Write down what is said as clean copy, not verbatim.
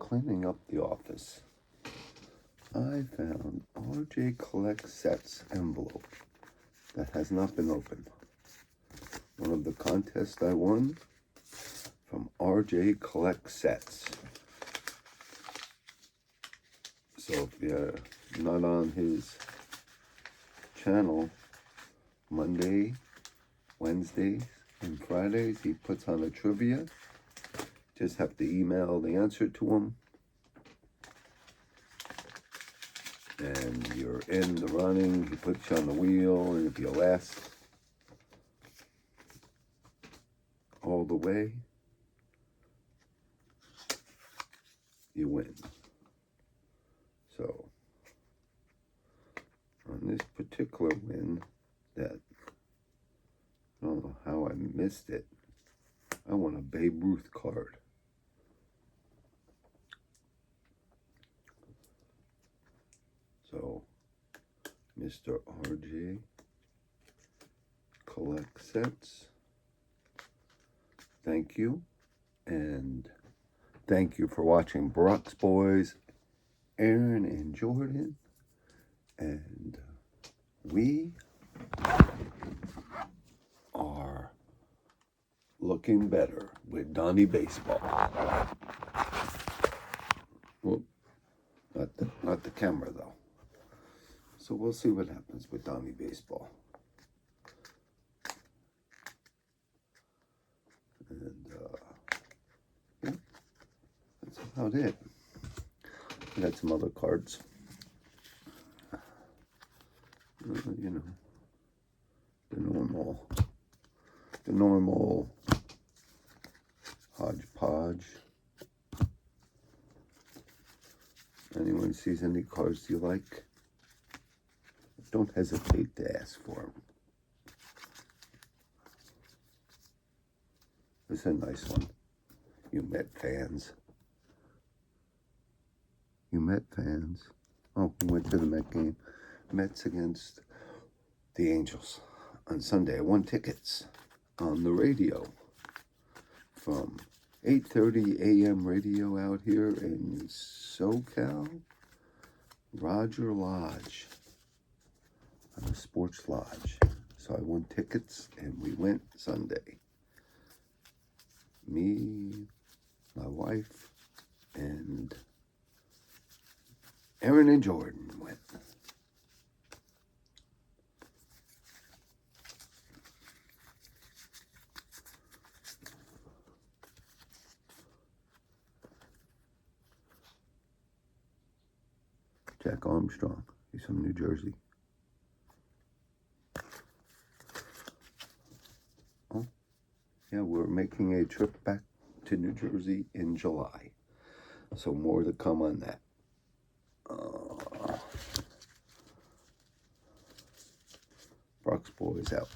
cleaning up the office, I found RJ Collect Sets envelope that has not been opened. One of the contests I won from RJ Collect Sets. So if you're not on his channel, Monday, Wednesdays, and Fridays, he puts on a trivia. Just have to email the answer to him. And you're in the running, he puts you on the wheel, and if you last all the way, you win. So, on this particular win, that, I don't know how I missed it, I won a Babe Ruth card. So, Mr. RJ Collect Sets, thank you, and thank you for watching Brock's Boys, Aaron and Jordan, and we are looking better with Donnie Baseball. Whoop, not the camera though. So we'll see what happens with Donnie Baseball. And yeah, that's about it. I got some other cards. You know, the normal hodgepodge. Anyone sees any cards you like, don't hesitate to ask for them. This is a nice one. You Met fans. You Met fans. Oh, we went to the Met game. Mets against the Angels on Sunday. I won tickets on the radio from 8:30 a.m. radio out here in SoCal. Roger Lodge, on a sports lodge. So I won tickets and we went Sunday. Me, my wife, and Aaron and Jordan went. Jack Armstrong, he's from New Jersey. Oh, yeah, we're making a trip back to New Jersey in July. So more to come on that. Brock's Boys out.